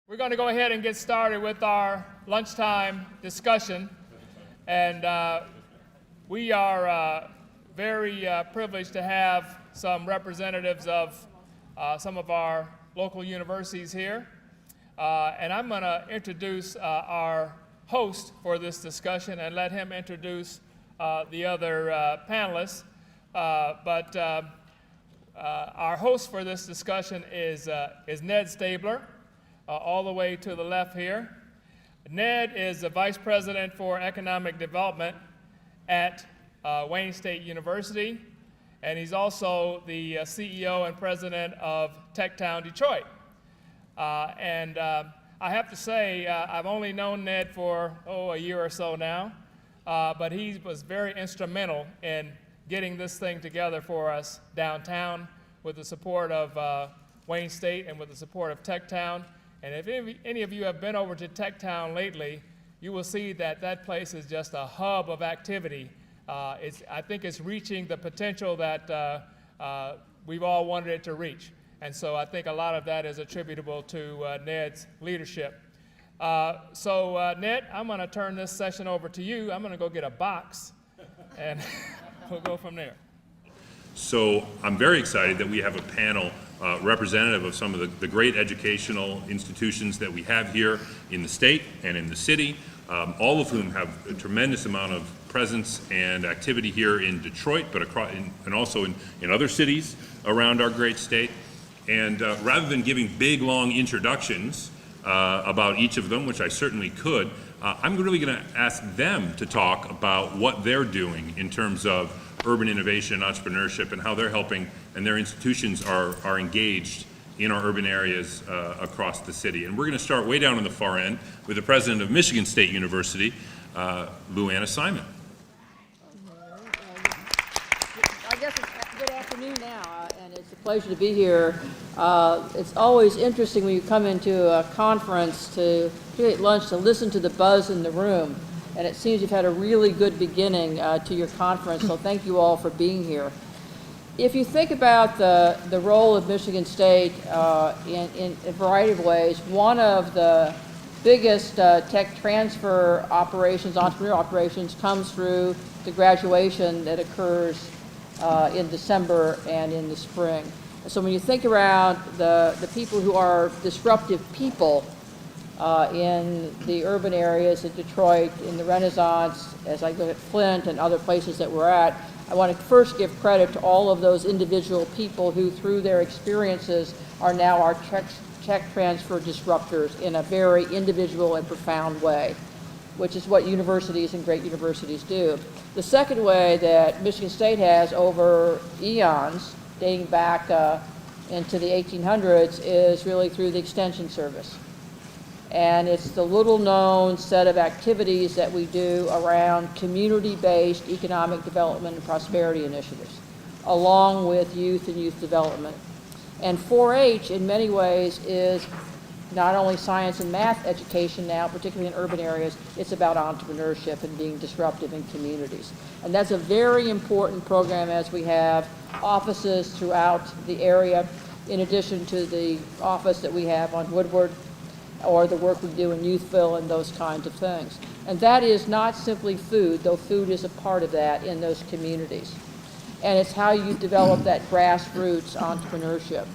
We're going to go ahead and get started with our lunchtime discussion. And we are very privileged to have some representatives of some of our local universities here. And I'm going to introduce our host for this discussion and let him introduce the other panelists. But our host for this discussion is Ned Staebler. All the way to the left here. Ned is the Vice President for Economic Development at Wayne State University, and he's also the CEO and President of TechTown Detroit. I have to say, I've only known Ned for, a year or so now, but he was very instrumental in getting this thing together for us downtown with the support of Wayne State and with the support of TechTown. And if any of you have been over to TechTown lately, you will see that that place is just a hub of activity. I think it's reaching the potential that we've all wanted it to reach. And so I think a lot of that is attributable to Ned's leadership. Ned, I'm going to turn this session over to you. I'm going to go get a box, and we'll go from there. So I'm very excited that we have a panel representative of some of the great educational institutions that we have here in the state and in the city, all of whom have a tremendous amount of presence and activity here in Detroit, but and also in other cities around our great state. And rather than giving big, long introductions about each of them, which I certainly could, I'm really going to ask them to talk about what they're doing in terms of urban innovation and entrepreneurship and how they're helping and their institutions are engaged in our urban areas across the city. And we're going to start way down on the far end with the president of Michigan State University, Lou Anna Simon. I guess it's good afternoon now, and it's a pleasure to be here. It's always interesting when you come into a conference particularly at lunch, to listen to the buzz in the room. And it seems you've had a really good beginning to your conference, so thank you all for being here. If you think about the role of Michigan State in a variety of ways, one of the biggest tech transfer operations, entrepreneurial operations, comes through the graduation that occurs in December and in the spring. So when you think around the people who are disruptive people in the urban areas of Detroit, in the Renaissance, as I look at Flint and other places that we're at, I want to first give credit to all of those individual people who, through their experiences, are now our tech transfer disruptors in a very individual and profound way, which is what universities and great universities do. The second way that Michigan State has over eons, dating back into the 1800s, is really through the Extension Service. And it's the little-known set of activities that we do around community-based economic development and prosperity initiatives, along with youth and youth development. And 4-H, in many ways, is not only science and math education now, particularly in urban areas, it's about entrepreneurship and being disruptive in communities. And that's a very important program, as we have offices throughout the area, in addition to the office that we have on Woodward, or the work we do in Youthville and those kinds of things. And that is not simply food, though food is a part of that in those communities. And it's how you develop that grassroots entrepreneurship.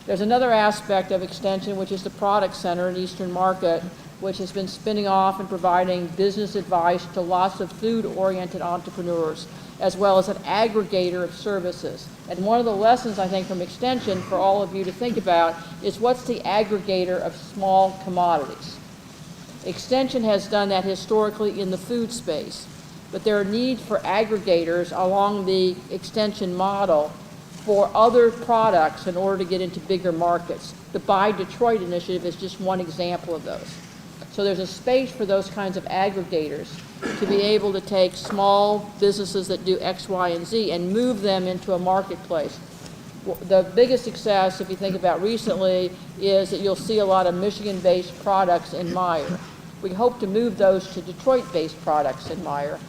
There's another aspect of Extension, which is the Product Center in Eastern Market, which has been spinning off and providing business advice to lots of food-oriented entrepreneurs, as well as an aggregator of services. And one of the lessons, I think, from Extension for all of you to think about is what's the aggregator of small commodities. Extension has done that historically in the food space, but there are needs for aggregators along the Extension model for other products in order to get into bigger markets. The Buy Detroit initiative is just one example of those. So there's a space for those kinds of aggregators to be able to take small businesses that do X, Y, and Z and move them into a marketplace. The biggest success, if you think about recently, is that you'll see a lot of Michigan-based products in Meyer. We hope to move those to Detroit-based products in Meyer,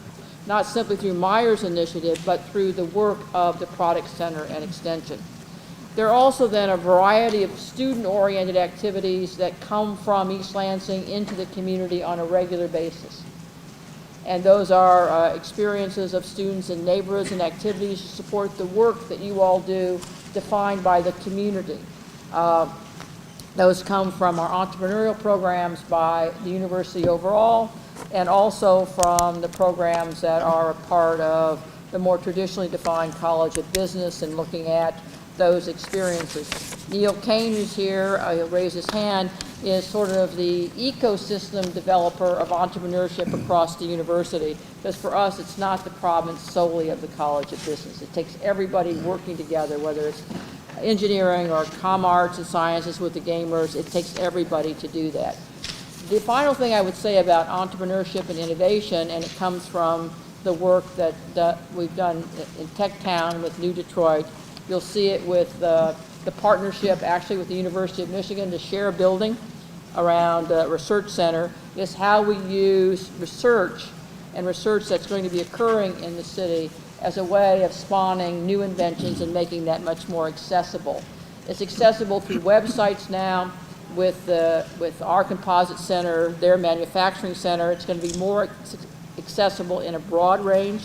not simply through Meyer's initiative, but through the work of the Product Center and Extension. There are also then a variety of student-oriented activities that come from East Lansing into the community on a regular basis. And those are experiences of students in neighborhoods and activities to support the work that you all do defined by the community. Those come from our entrepreneurial programs by the university overall, and also from the programs that are a part of the more traditionally defined College of Business and looking at those experiences. Neil Kane, who's here, he'll raise his hand, is sort of the ecosystem developer of entrepreneurship across the university. Because for us, it's not the province solely of the College of Business. It takes everybody working together, whether it's engineering or comm arts and sciences with the gamers. It takes everybody to do that. The final thing I would say about entrepreneurship and innovation, and it comes from the work that we've done in TechTown with New Detroit. You'll see it with the partnership actually with the University of Michigan to share a building around a research center, is how we use research and research that's going to be occurring in the city as a way of spawning new inventions and making that much more accessible. It's accessible through websites now with our composite center, their manufacturing center. It's going to be more accessible in a broad range,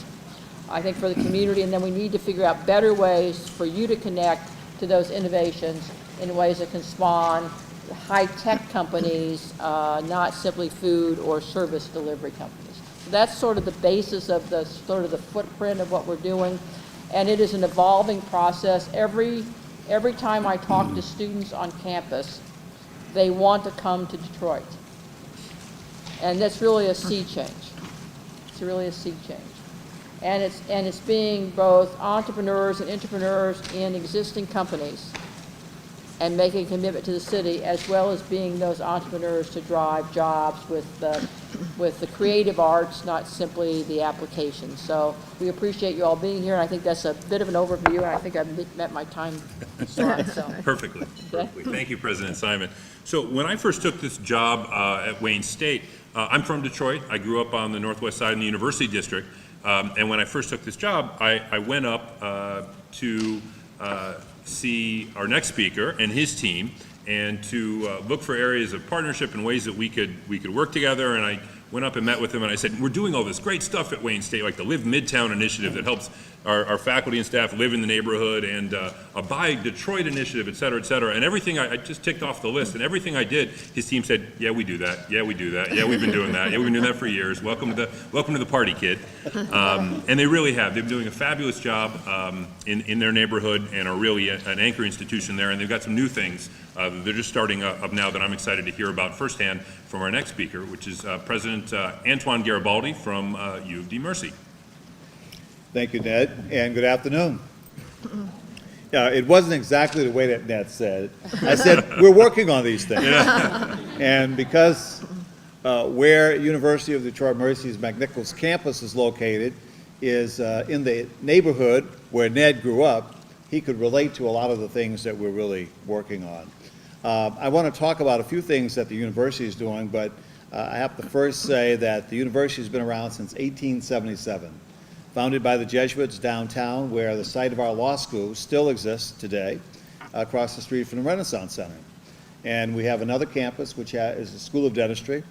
I think, for the community, and then we need to figure out better ways for you to connect to those innovations in ways that can spawn high-tech companies, not simply food or service delivery companies. So that's sort of the basis of the footprint of what we're doing, and it is an evolving process. Every time I talk to students on campus, they want to come to Detroit, and that's really a sea change. It's really a sea change. And it's being both entrepreneurs and entrepreneurs in existing companies and making a commitment to the city, as well as being those entrepreneurs to drive jobs with the creative arts, not simply the application. So we appreciate you all being here, and I think that's a bit of an overview, and I think I've met my time slot. So. Perfectly. Thank you, President Simon. So when I first took this job at Wayne State, I'm from Detroit. I grew up on the northwest side in the University District. And when I first took this job, I went up to see our next speaker and his team, and to look for areas of partnership and ways that we could work together. And I went up and met with him, and I said, we're doing all this great stuff at Wayne State, like the Live Midtown initiative that helps our faculty and staff live in the neighborhood, and a Buy Detroit initiative, et cetera, et cetera. And everything I just ticked off the list, and everything I did, his team said, yeah, we do that. Yeah, we do that. Yeah, we've been doing that. Yeah, we've been doing that for years. Welcome to the party, kid. And they really have. They've been doing a fabulous job in their neighborhood, and are really an anchor institution there. And they've got some new things they're just starting up now that I'm excited to hear about firsthand from our next speaker, which is President Antoine Garibaldi from U of D Mercy. Thank you, Ned, and good afternoon. It wasn't exactly the way that Ned said. I said, we're working on these things. Yeah. And because where University of Detroit Mercy's McNichols campus is located is in the neighborhood where Ned grew up, he could relate to a lot of the things that we're really working on. I want to talk about a few things that the university is doing, but I have to first say that the university has been around since 1877. Founded by the Jesuits downtown, where the site of our law school still exists today, across the street from the Renaissance Center. And we have another campus, which is the School of Dentistry.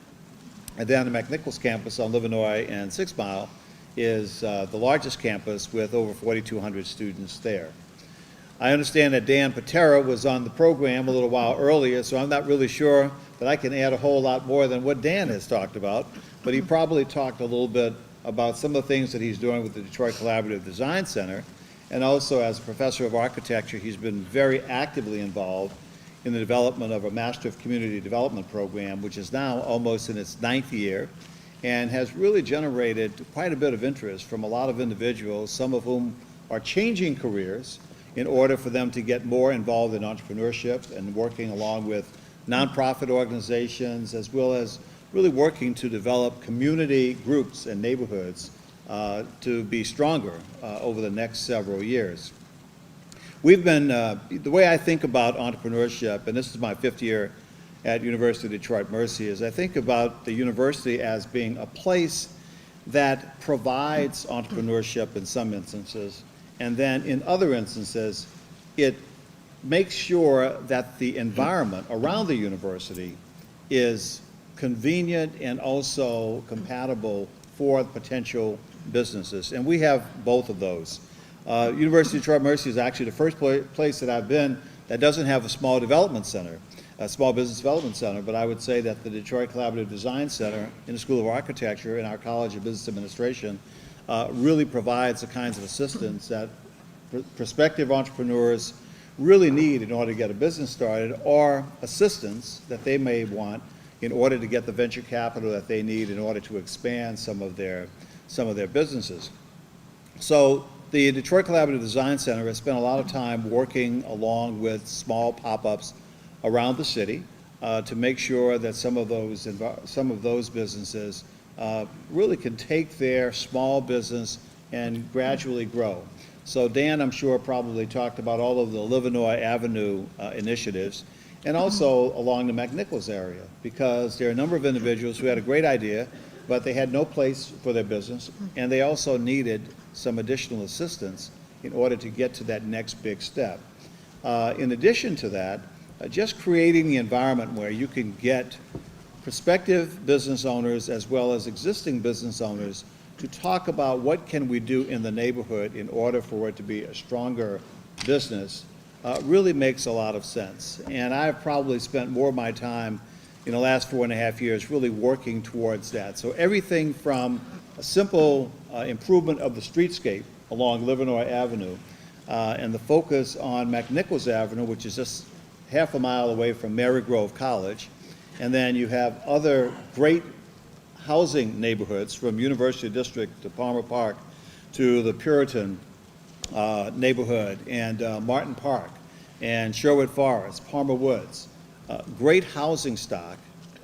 And then the McNichols campus on Livernois and 6 Mile is the largest campus with over 4,200 students there. I understand that Dan Patera was on the program a little while earlier, so I'm not really sure that I can add a whole lot more than what Dan has talked about, but he probably talked a little bit about some of the things that he's doing with the Detroit Collaborative Design Center, and also as a professor of architecture, he's been very actively involved in the development of a Master of Community Development program, which is now almost in its 9th year, and has really generated quite a bit of interest from a lot of individuals, some of whom are changing careers in order for them to get more involved in entrepreneurship and working along with nonprofit organizations, as well as really working to develop community groups and neighborhoods to be stronger over the next several years. We've been, the way I think about entrepreneurship, and this is my 5th year at University of Detroit Mercy, is I think about the university as being a place that provides entrepreneurship in some instances, and then in other instances, it make sure that the environment around the university is convenient and also compatible for potential businesses. And we have both of those. University of Detroit Mercy is actually the first place that I've been that doesn't have a small development center, a small business development center, but I would say that the Detroit Collaborative Design Center in the School of Architecture and our College of Business Administration really provides the kinds of assistance that prospective entrepreneurs really need in order to get a business started, or assistance that they may want in order to get the venture capital that they need in order to expand some of their businesses. So the Detroit Collaborative Design Center has spent a lot of time working along with small pop-ups around the city to make sure that some of those businesses really can take their small business and gradually grow. So Dan, I'm sure, probably talked about all of the Livernois Avenue initiatives, and also along the McNicholas area, because there are a number of individuals who had a great idea, but they had no place for their business, and they also needed some additional assistance in order to get to that next big step. In addition to that, just creating the environment where you can get prospective business owners as well as existing business owners to talk about what can we do in the neighborhood in order for it to be a stronger business really makes a lot of sense. And I've probably spent more of my time in the last 4.5 years really working towards that. So everything from a simple improvement of the streetscape along Livernois Avenue and the focus on McNicholas Avenue, which is just half a mile away from Mary Grove College. And then you have other great housing neighborhoods from University District to Palmer Park to the Puritan neighborhood and Martin Park and Sherwood Forest, Palmer Woods. Great housing stock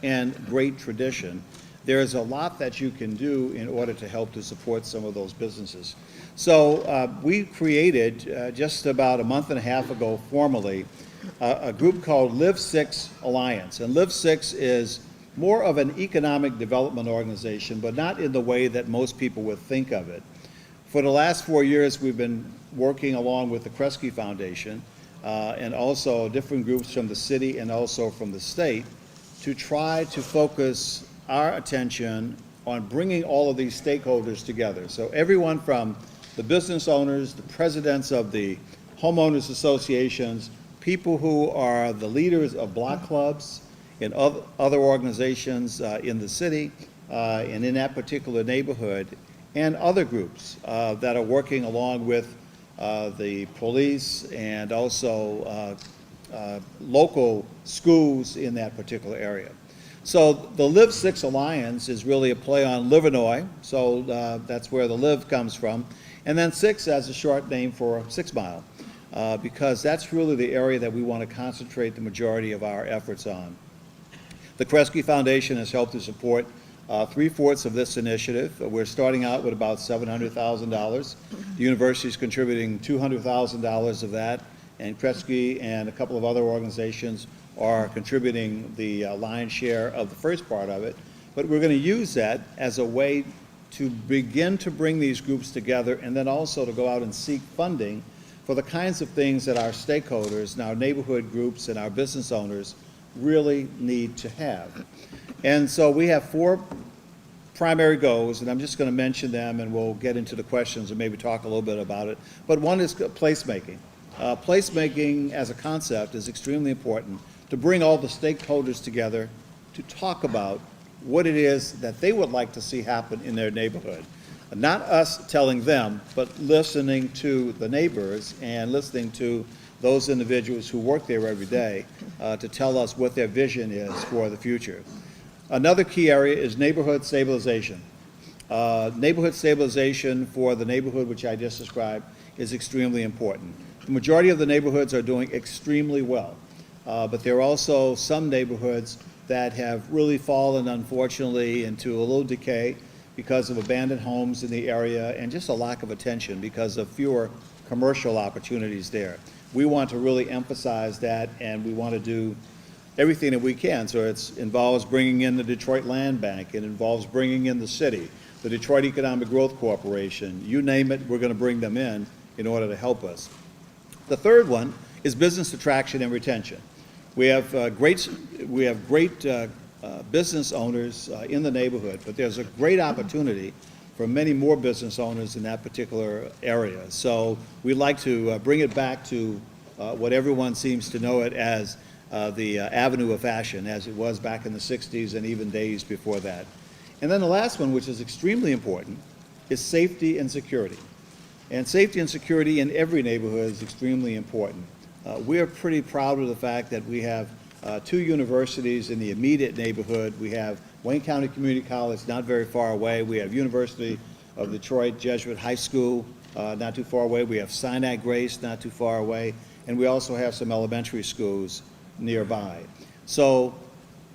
and great tradition. There is a lot that you can do in order to help to support some of those businesses. So we created just about a month and a half ago formally a group called Live 6 Alliance. And Live 6 is more of an economic development organization, but not in the way that most people would think of it. For the last 4 years, we've been working along with the Kresge Foundation and also different groups from the city and also from the state to try to focus our attention on bringing all of these stakeholders together. So everyone from the business owners, the presidents of the homeowners associations, people who are the leaders of block clubs and other organizations in the city and in that particular neighborhood, and other groups that are working along with the police and also local schools in that particular area. So the Live 6 Alliance is really a play on Livernois, so that's where the Live comes from, and then 6 as a short name for 6 Mile, because that's really the area that we want to concentrate the majority of our efforts on. The Kresge Foundation has helped to support 3/4 of this initiative. We're starting out with about $700,000. The university is contributing $200,000 of that, and Kresge and a couple of other organizations are contributing the lion's share of the first part of it. But we're going to use that as a way to begin to bring these groups together, and then also to go out and seek funding for the kinds of things that our stakeholders and our neighborhood groups and our business owners really need to have. And so we have 4 primary goals, and I'm just going to mention them, and we'll get into the questions and maybe talk a little bit about it. But one is placemaking. Placemaking as a concept is extremely important to bring all the stakeholders together to talk about what it is that they would like to see happen in their neighborhood. Not us telling them, but listening to the neighbors and listening to those individuals who work there every day to tell us what their vision is for the future. Another key area is neighborhood stabilization. Neighborhood stabilization for the neighborhood which I just described is extremely important. The majority of the neighborhoods are doing extremely well, but there are also some neighborhoods that have really fallen, unfortunately, into a little decay because of abandoned homes in the area and just a lack of attention because of fewer commercial opportunities there. We want to really emphasize that, and we want to do everything that we can. So it involves bringing in the Detroit Land Bank, it involves bringing in the city, the Detroit Economic Growth Corporation, you name it, we're going to bring them in order to help us. The third one is business attraction and retention. We have great business owners in the neighborhood, but there's a great opportunity for many more business owners in that particular area. So we like to bring it back to what everyone seems to know it as the Avenue of Fashion, as it was back in the 60s and even days before that. And then the last one, which is extremely important, is safety and security. And safety and security in every neighborhood is extremely important. We're pretty proud of the fact that we have 2 universities in the immediate neighborhood. We have Wayne County Community College not very far away. We have University of Detroit Jesuit High School not too far away. We have Sinai Grace not too far away. And we also have some elementary schools nearby. So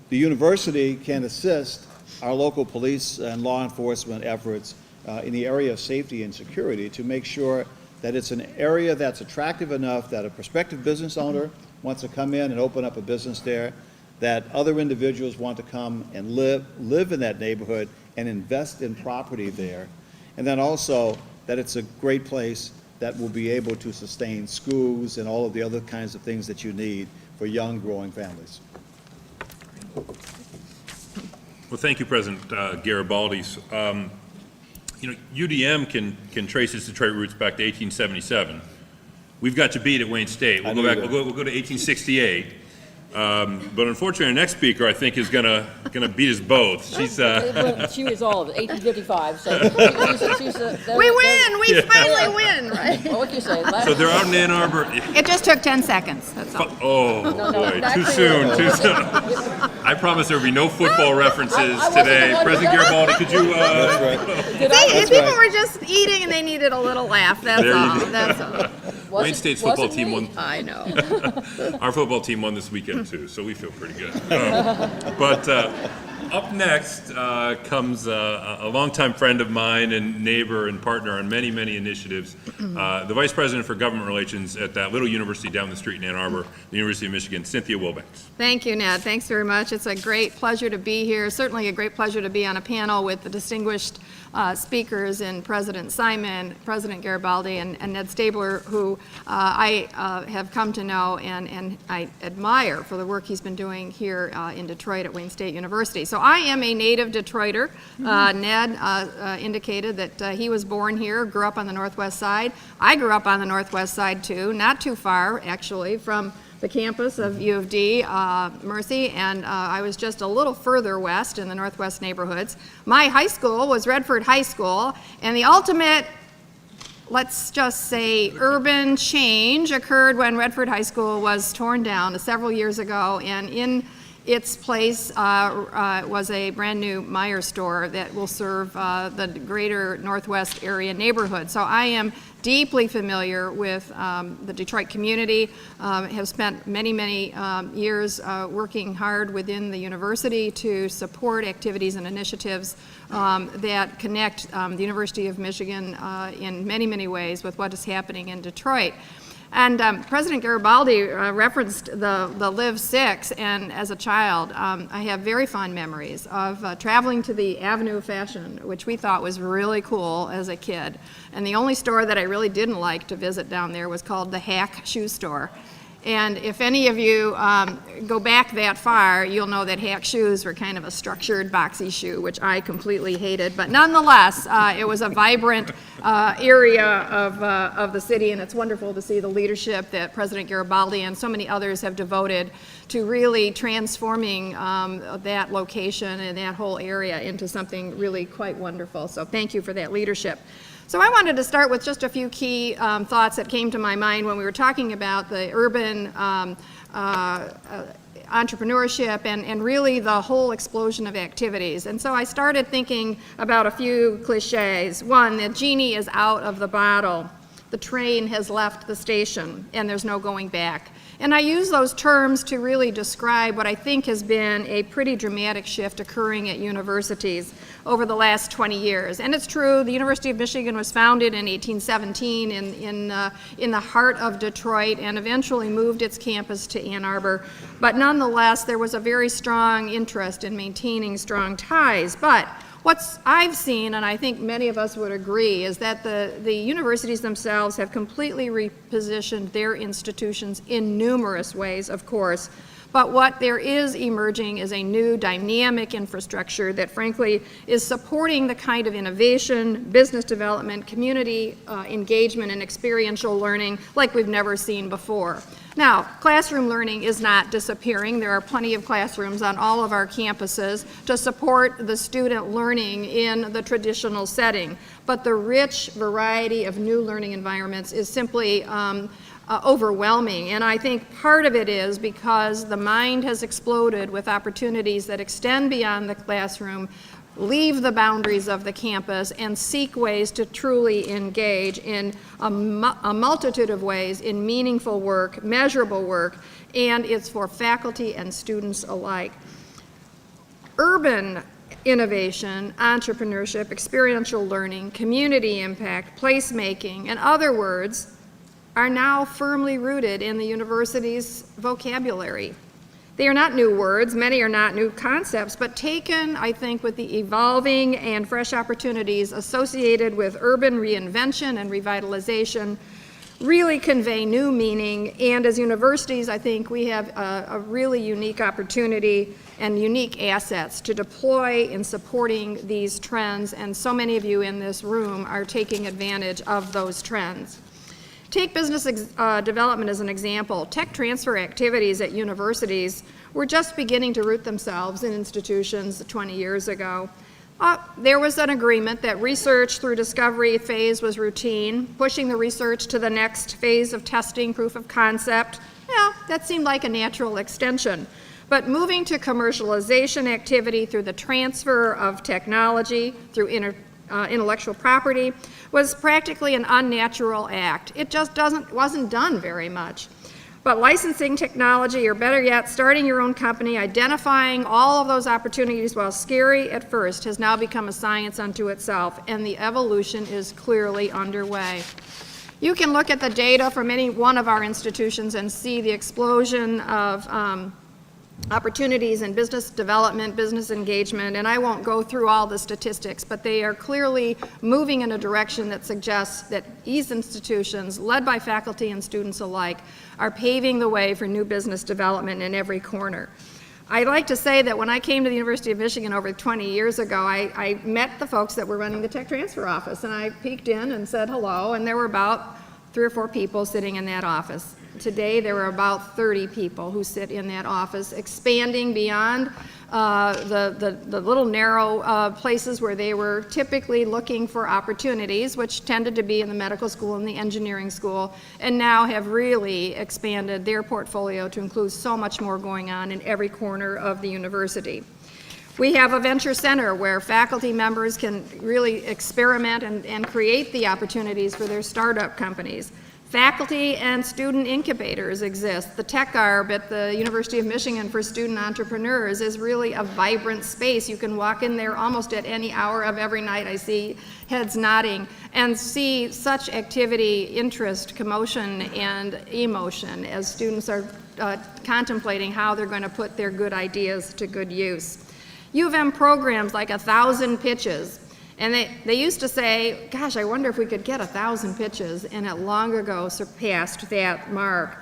the university can assist our local police and law enforcement efforts in the area of safety and security to make sure that it's an area that's attractive enough that a prospective business owner wants to come in and open up a business there, that other individuals want to come and live in that neighborhood and invest in property there, and then also that it's a great place that will be able to sustain schools and all of the other kinds of things that you need for young, growing families. Well, thank you, President Garibaldi. You know, UDM can trace its Detroit roots back to 1877. We've got you beat at Wayne State. We'll go back. We'll go to 1868. But unfortunately, our next speaker, I think, is gonna beat us both. She's She was all of it, 1855, so We win! We finally win, right? Well, what can you say? so they're out in Ann Arbor. It just took 10 seconds, that's all. Oh boy, too soon, too soon. I promise there will be no football references wasn't today. the one- President Garibaldi, could you? See, people were just eating and they needed a little laugh, that's There you all, go. that's all. Wayne State's football Wasn't team me. won. I know. Our football team won this weekend too, so we feel pretty good. But up next comes a longtime friend of mine and neighbor and partner on many, many initiatives, the Vice President for Government Relations at that little university down the street in Ann Arbor, the University of Michigan, Cynthia Wilbanks. Thank you, Ned. Thanks very much. It's a great pleasure to be here. Certainly a great pleasure to be on a panel with the distinguished speakers in President Simon, President Garibaldi, and Ned Staebler, who I have come to know and I admire for the work he's been doing here in Detroit at Wayne State University. So I am a native Detroiter. Ned indicated that he was born here, grew up on the Northwest Side. I grew up on the Northwest Side too, not too far actually from the campus of U of D, Mercy, and I was just a little further west in the Northwest neighborhoods. My high school was Redford High School, and the ultimate, let's just say, urban change occurred when Redford High School was torn down several years ago, and in its place was a brand new Meijer store that will serve the greater Northwest area neighborhood. So I am deeply familiar with the Detroit community, have spent many, many years working hard within the university to support activities and initiatives that connect the University of Michigan in many, many ways with what is happening in Detroit. And President Garibaldi referenced the Live 6, and as a child, I have very fond memories of traveling to the Avenue of Fashion, which we thought was really cool as a kid. And the only store that I really didn't like to visit down there was called the Hack Shoe Store. And if any of you go back that far, you'll know that Hack shoes were kind of a structured, boxy shoe, which I completely hated. But nonetheless, it was a vibrant area of the city, and it's wonderful to see the leadership that President Garibaldi and so many others have devoted to really transforming that location and that whole area into something really quite wonderful. So thank you for that leadership. So I wanted to start with just a few key thoughts that came to my mind when we were talking about the urban entrepreneurship and really the whole explosion of activities. And so I started thinking about a few cliches. One, the genie is out of the bottle. The train has left the station and there's no going back. And I use those terms to really describe what I think has been a pretty dramatic shift occurring at universities over the last 20 years. And it's true, the University of Michigan was founded in 1817 in the heart of Detroit and eventually moved its campus to Ann Arbor. But nonetheless, there was a very strong interest in maintaining strong ties. But What I've seen, and I think many of us would agree, is that the universities themselves have completely repositioned their institutions in numerous ways, of course. But what there is emerging is a new dynamic infrastructure that frankly is supporting the kind of innovation, business development, community engagement, and experiential learning like we've never seen before. Now, classroom learning is not disappearing. There are plenty of classrooms on all of our campuses to support the student learning in the traditional setting. But the rich variety of new learning environments is simply overwhelming. And I think part of it is because the mind has exploded with opportunities that extend beyond the classroom, leave the boundaries of the campus, and seek ways to truly engage in a multitude of ways in meaningful work, measurable work, and it's for faculty and students alike. Urban innovation, entrepreneurship, experiential learning, community impact, placemaking, in other words, are now firmly rooted in the university's vocabulary. They are not new words, many are not new concepts, but taken, I think, with the evolving and fresh opportunities associated with urban reinvention and revitalization, really convey new meaning. And as universities, I think we have a really unique opportunity and unique assets to deploy in supporting these trends, and so many of you in this room are taking advantage of those trends. Take business development as an example. Tech transfer activities at universities were just beginning to root themselves in institutions 20 years ago. There was an agreement that research through discovery phase was routine, pushing the research to the next phase of testing, proof of concept. Yeah, that seemed like a natural extension. But moving to commercialization activity through the transfer of technology, through intellectual property, was practically an unnatural act. It just wasn't done very much. But licensing technology, or better yet, starting your own company, identifying all of those opportunities, while scary at first, has now become a science unto itself, and the evolution is clearly underway. You can look at the data from any one of our institutions and see the explosion of opportunities in business development, business engagement, and I won't go through all the statistics, but they are clearly moving in a direction that suggests that these institutions, led by faculty and students alike, are paving the way for new business development in every corner. I like to say that when I came to the University of Michigan over 20 years ago, I met the folks that were running the tech transfer office, and I peeked in and said hello, and there were about 3 or 4 people sitting in that office. Today, there are about 30 people who sit in that office, expanding beyond the little narrow places where they were typically looking for opportunities, which tended to be in the medical school and the engineering school, and now have really expanded their portfolio to include so much more going on in every corner of the university. We have a venture center where faculty members can really experiment and create the opportunities for their startup companies. Faculty and student incubators exist. The Tech Arb at the University of Michigan for student entrepreneurs is really a vibrant space. You can walk in there almost at any hour of every night. I see heads nodding, and see such activity, interest, commotion, and emotion as students are contemplating how they're going to put their good ideas to good use. U of M programs like 1,000 pitches. And they used to say, gosh, I wonder if we could get 1,000 pitches, and it long ago surpassed that mark.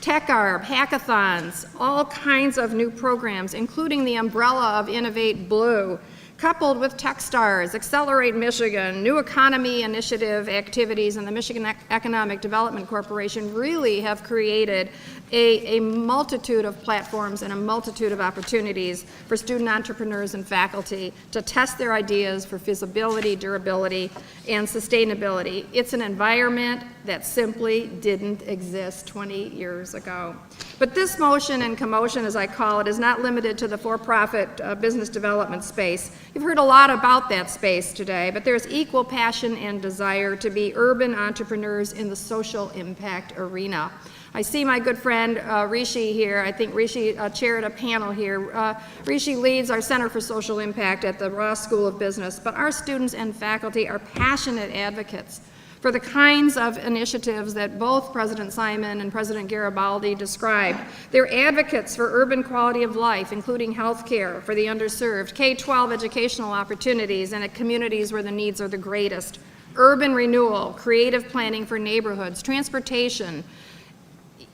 TechArb, hackathons, all kinds of new programs, including the umbrella of Innovate Blue, coupled with Techstars, Accelerate Michigan, New Economy Initiative activities, and the Michigan Economic Development Corporation really have created a multitude of platforms and a multitude of opportunities for student entrepreneurs and faculty to test their ideas for feasibility, durability, and sustainability. It's an environment that simply didn't exist 20 years ago. But this motion and commotion, as I call it, is not limited to the for-profit business development space. You've heard a lot about that space today, but there's equal passion and desire to be urban entrepreneurs in the social impact arena. I see my good friend Rishi here. I think Rishi chaired a panel here. Rishi leads our Center for Social Impact at the Ross School of Business, but our students and faculty are passionate advocates for the kinds of initiatives that both President Simon and President Garibaldi described. They're advocates for urban quality of life, including health care for the underserved, K-12 educational opportunities, and at communities where the needs are the greatest, urban renewal, creative planning for neighborhoods, transportation,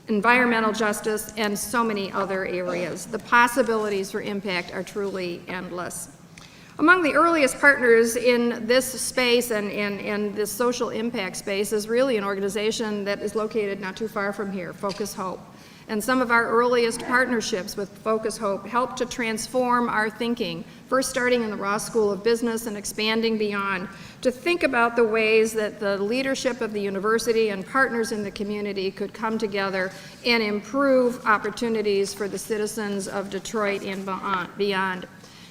environmental justice, and so many other areas. The possibilities for impact are truly endless. Among the earliest partners in this space and this social impact space is really an organization that is located not too far from here, Focus Hope. And some of our earliest partnerships with Focus Hope helped to transform our thinking, first starting in the Ross School of Business and expanding beyond, to think about the ways that the leadership of the university and partners in the community could come together and improve opportunities for the citizens of Detroit and beyond.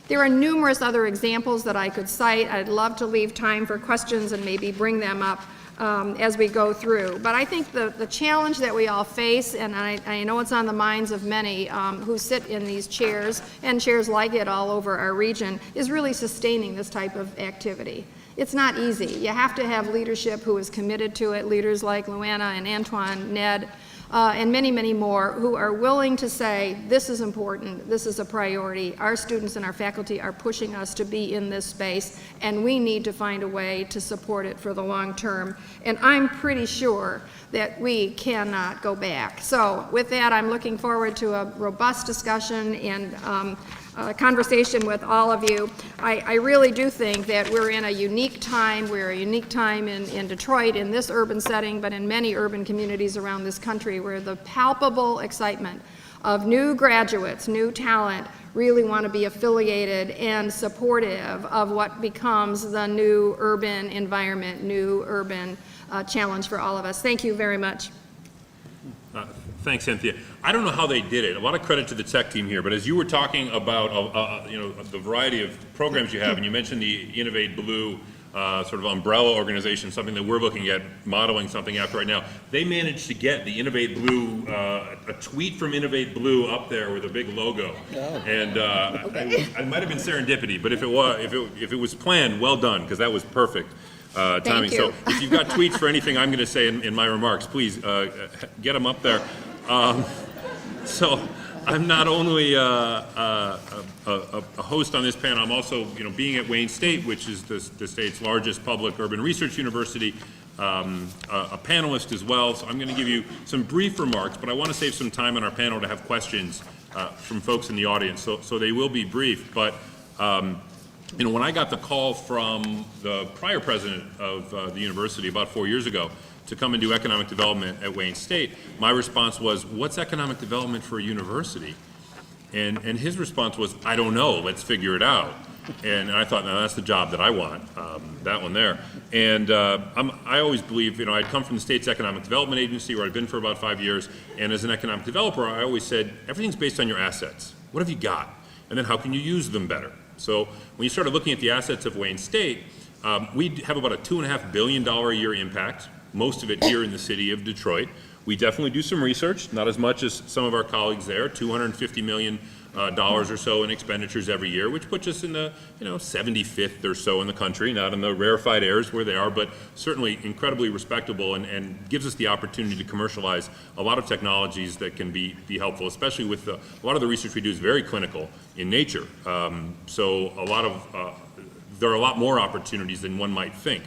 There are numerous other examples that I could cite. I'd love to leave time for questions and maybe bring them up as we go through. But I think the challenge that we all face, and I know it's on the minds of many who sit in these chairs, and chairs like it all over our region, is really sustaining this type of activity. It's not easy. You have to have leadership who is committed to it, leaders like Luana and Antoine, Ned, and many, many more who are willing to say, this is important, this is a priority, our students and our faculty are pushing us to be in this space, and we need to find a way to support it for the long term. And I'm pretty sure that we cannot go back. So with that, I'm looking forward to a robust discussion and conversation with all of you. I really do think that we're in a unique time. We're a unique time in Detroit, in this urban setting, but in many urban communities around this country, where the palpable excitement of new graduates, new talent, really want to be affiliated and supportive of what becomes the new urban environment, new urban challenge for all of us. Thank you very much. Thanks, Cynthia. I don't know how they did it. A lot of credit to the tech team here, but as you were talking about the variety of programs you have, and you mentioned the Innovate Blue sort of umbrella organization, something that we're looking at modeling something after right now, they managed to get the Innovate Blue, a tweet from Innovate Blue up there with a big logo. Oh. And it might have been serendipity, but if it was planned, well done, because that was perfect. Timing. So if you've got tweets for anything I'm going to say in my remarks, please get them up there. So I'm not only a host on this panel, I'm also, being at Wayne State, which is the state's largest public urban research university, a panelist as well. So I'm going to give you some brief remarks, but I want to save some time on our panel to have questions from folks in the audience. So they will be brief, but when I got the call from the prior president of the university about 4 years ago to come and do economic development at Wayne State, my response was, what's economic development for a university? And his response was, I don't know, let's figure it out. And I thought, no, that's the job that I want, that one there. And I always believe, I'd come from the state's economic development agency where I'd been for about 5 years, and as an economic developer, I always said, everything's based on your assets. What have you got? And then how can you use them better? So when you started looking at the assets of Wayne State, we have about a $2.5 billion a year impact, most of it here in the city of Detroit. We definitely do some research, not as much as some of our colleagues there, $250 million or so in expenditures every year, which puts us in the 75th or so in the country, not in the rarefied airs where they are, but certainly incredibly respectable and gives us the opportunity to commercialize a lot of technologies that can be helpful, especially with a lot of the research we do is very clinical in nature. So there are a lot more opportunities than one might think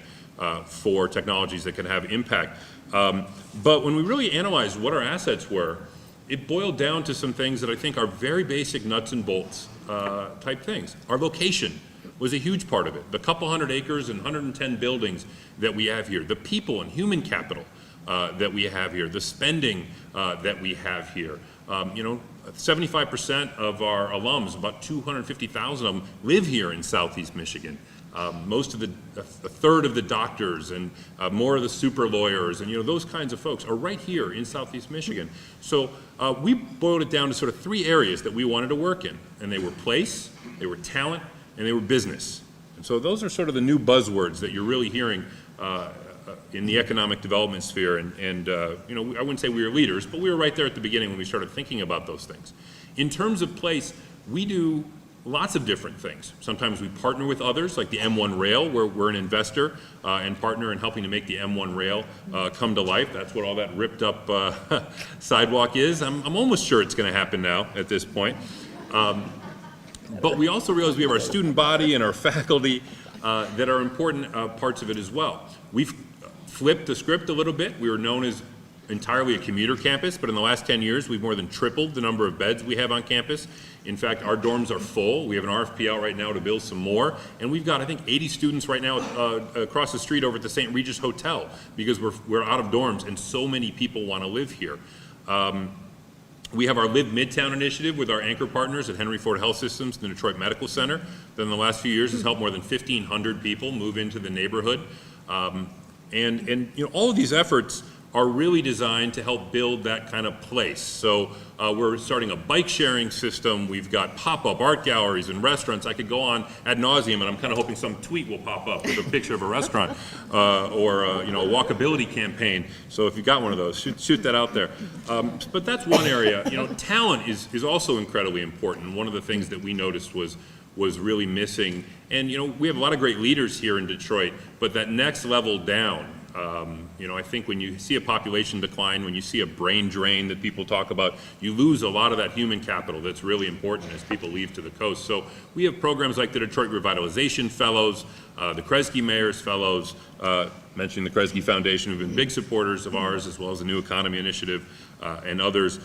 for technologies that can have impact. But when we really analyzed what our assets were, it boiled down to some things that I think are very basic nuts and bolts type things. Our location was a huge part of it. The couple hundred acres and 110 buildings that we have here, the people and human capital that we have here, the spending that we have here. 75% of our alums, about 250,000 of them, live here in Southeast Michigan. A third of the doctors and more of the super lawyers and those kinds of folks are right here in Southeast Michigan. So we boiled it down to sort of 3 areas that we wanted to work in, and they were place, they were talent, and they were business. And so those are sort of the new buzzwords that you're really hearing in the economic development sphere. And I wouldn't say we were leaders, but we were right there at the beginning when we started thinking about those things. In terms of place, we do lots of different things. Sometimes we partner with others, like the M1 rail, where we're an investor and partner in helping to make the M1 rail come to life. That's what all that ripped up sidewalk is. I'm almost sure it's going to happen now at this point. But we also realize we have our student body and our faculty that are important parts of it as well. We've flipped the script a little bit. We were known as entirely a commuter campus, but in the last 10 years, we've more than tripled the number of beds we have on campus. In fact, our dorms are full. We have an RFP out right now to build some more, and we've got, I think, 80 students right now across the street over at the St. Regis Hotel because we're out of dorms, and so many people want to live here. We have our Live Midtown initiative with our anchor partners at Henry Ford Health Systems and the Detroit Medical Center that in the last few years has helped more than 1,500 people move into the neighborhood. And you know, all of these efforts are really designed to help build that kind of place. So we're starting a bike sharing system. We've got pop-up art galleries and restaurants. I could go on ad nauseum, and I'm kind of hoping some tweet will pop up with a picture of a restaurant or you know, a walkability campaign. So if you got one of those, shoot that out there. But that's one area. You know, talent is also incredibly important. One of the things that we noticed was really missing. And you know, we have a lot of great leaders here in Detroit, but that next level down, you know, I think when you see a population decline, when you see a brain drain that people talk about, you lose a lot of that human capital that's really important as people leave to the coast. So we have programs like the Detroit Revitalization Fellows, the Kresge Mayor's Fellows, mentioning the Kresge Foundation, who've been big supporters of ours, as well as the New Economy Initiative and others.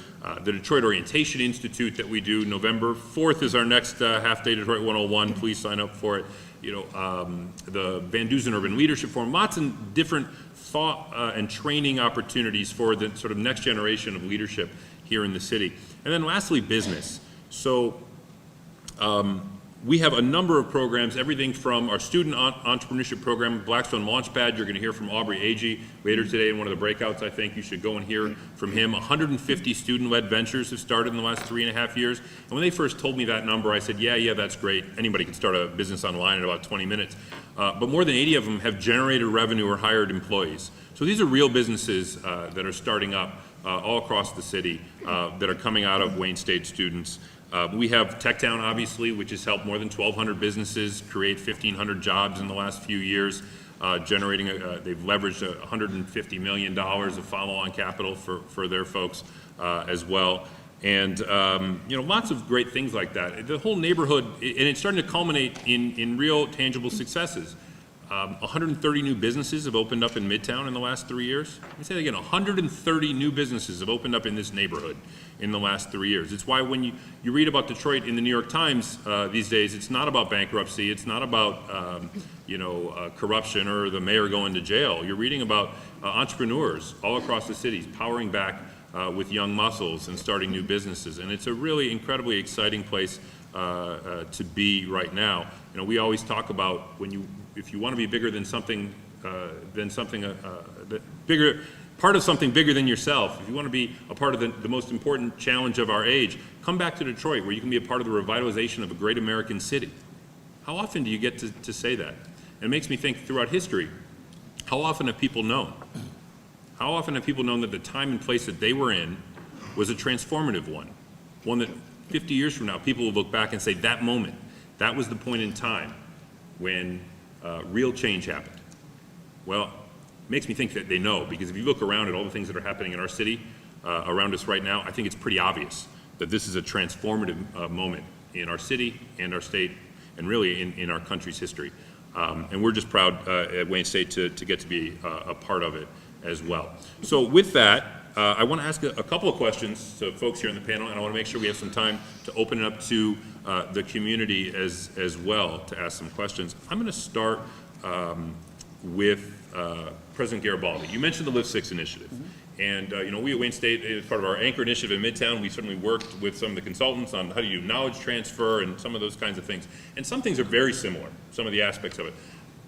The Detroit Orientation Institute that we do, November 4th is our next half-day Detroit 101. Please sign up for it. You know, the Van Dusen Urban Leadership Forum, lots of different thought and training opportunities for the sort of next generation of leadership here in the city. And then lastly, business. So we have a number of programs, everything from our student entrepreneurship program, Blackstone Launchpad. You're going to hear from Aubrey Agee later today in one of the breakouts. I think you should go and hear from him. 150 student-led ventures have started in the last 3.5 years. And when they first told me that number, I said, yeah, that's great. Anybody can start a business online in about 20 minutes. But more than 80 of them have generated revenue or hired employees. So these are real businesses that are starting up all across the city that are coming out of Wayne State students. We have TechTown, obviously, which has helped more than 1,200 businesses create 1,500 jobs in the last few years, generating, they've leveraged $150 million of follow-on capital for their folks as well. And, you know, lots of great things like that. The whole neighborhood, and it's starting to culminate in real tangible successes. 130 new businesses have opened up in Midtown in the last 3 years. Let me say that again, 130 new businesses have opened up in this neighborhood in the last 3 years. It's why when you read about Detroit in the New York Times these days, it's not about bankruptcy, it's not about you know, corruption or the mayor going to jail. You're reading about entrepreneurs all across the city powering back with young muscles and starting new businesses. And it's a really incredibly exciting place to be right now. You know, we always talk about if you want to be bigger than something, bigger, part of something bigger than yourself, if you want to be a part of the most important challenge of our age, come back to Detroit where you can be a part of the revitalization of a great American city. How often do you get to say that? And it makes me think throughout history, how often have people known? How often have people known that the time and place that they were in was a transformative one? One that 50 years from now, people will look back and say, that moment, that was the point in time when real change happened. Well, it makes me think that they know, because if you look around at all the things that are happening in our city around us right now, I think it's pretty obvious that this is a transformative moment in our city and our state and really in our country's history. And we're just proud at Wayne State to get to be a part of it as well. So with that, I want to ask a couple of questions to folks here on the panel, and I want to make sure we have some time to open it up to the community as well to ask some questions. I'm going to start with President Garibaldi. You mentioned the Live 6 initiative. And you know, we at Wayne State, as part of our anchor initiative in Midtown, we certainly worked with some of the consultants on how to do knowledge transfer and some of those kinds of things. And some things are very similar, some of the aspects of it.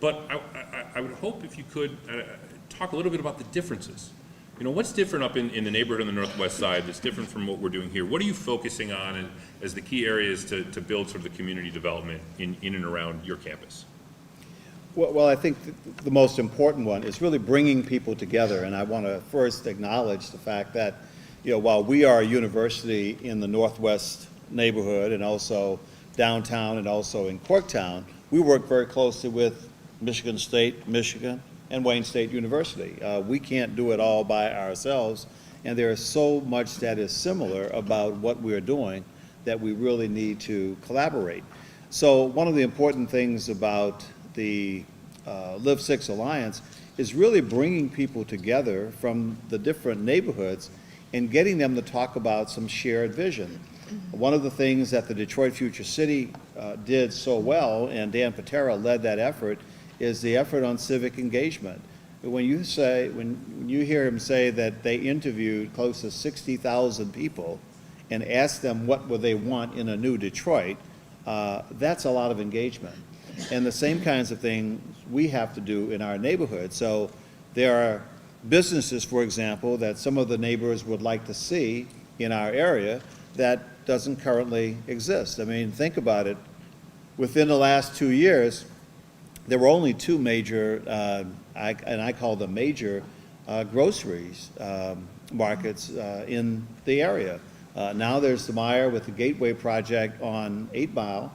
But I would hope if you could talk a little bit about the differences. You know, what's different up in the neighborhood on the Northwest Side that's different from what we're doing here? What are you focusing on as the key areas to build sort of the community development in and around your campus? Well, I think the most important one is really bringing people together, and I want to first acknowledge the fact that, you know, while we are a university in the Northwest neighborhood and also downtown and also in Corktown, we work very closely with Michigan State, Michigan, and Wayne State University. We can't do it all by ourselves, and there is so much that is similar about what we're doing that we really need to collaborate. So one of the important things about the Live 6 Alliance is really bringing people together from the different neighborhoods and getting them to talk about some shared vision. One of the things that the Detroit Future City did so well, and Dan Patera led that effort, is the effort on civic engagement. When you hear him say that they interviewed close to 60,000 people and asked them what would they want in a new Detroit, that's a lot of engagement. And the same kinds of things we have to do in our neighborhood. So there are businesses, for example, that some of the neighbors would like to see in our area that doesn't currently exist. I mean, think about it. Within the last 2 years, there were only two major, and I call them major, groceries markets in the area. Now there's the Meyer with the Gateway project on 8 Mile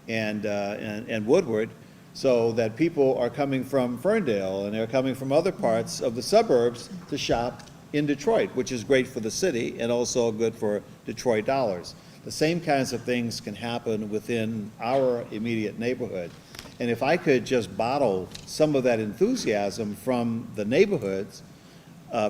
and Woodward, so that people are coming from Ferndale and they're coming from other parts of the suburbs to shop in Detroit, which is great for the city and also good for Detroit dollars. The same kinds of things can happen within our immediate neighborhood. And if I could just bottle some of that enthusiasm from the neighborhoods,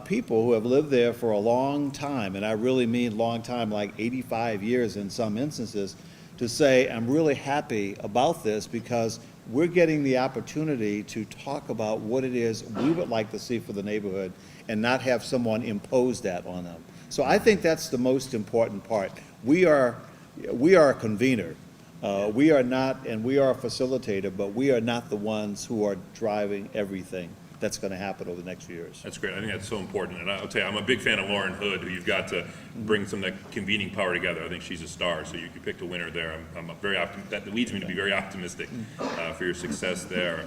people who have lived there for a long time, and I really mean long time, like 85 years in some instances, to say, I'm really happy about this because we're getting the opportunity to talk about what it is we would like to see for the neighborhood and not have someone impose that on them. So I think that's the most important part. We are a convener. We are not, and we are a facilitator, but we are not the ones who are driving everything that's going to happen over the next few years. That's great. I think that's so important. And I'll tell you, I'm a big fan of Lauren Hood, who you've got to bring some of that convening power together. I think she's a star, so you picked a winner there. I'm very that leads me to be very optimistic for your success there.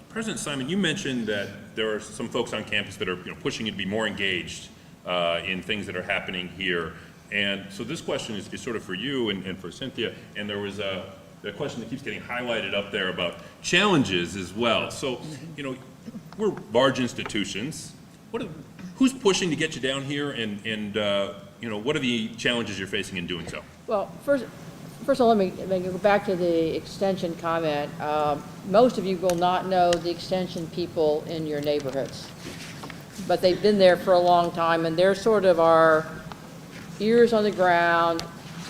President Simon, you mentioned that there are some folks on campus that are pushing you to be more engaged in things that are happening here. And so this question is sort of for you and for Cynthia, and there was a question that keeps getting highlighted up there about challenges as well. So, we're large institutions. Who's pushing to get you down here, and what are the challenges you're facing in doing so? Well, first of all, let me go back to the extension comment. Most of you will not know the extension people in your neighborhoods, but they've been there for a long time, and they're sort of our ears on the ground,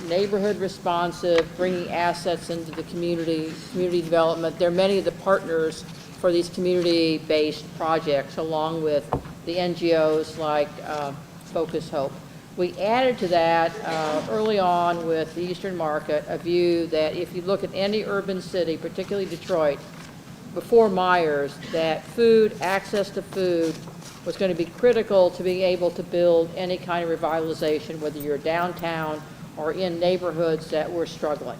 neighborhood responsive, bringing assets into the community development. They're many of the partners for these community-based projects, along with the NGOs like Focus Hope. We added to that early on with the Eastern Market a view that if you look at any urban city, particularly Detroit, before Myers, that access to food was going to be critical to being able to build any kind of revitalization, whether you're downtown or in neighborhoods that were struggling.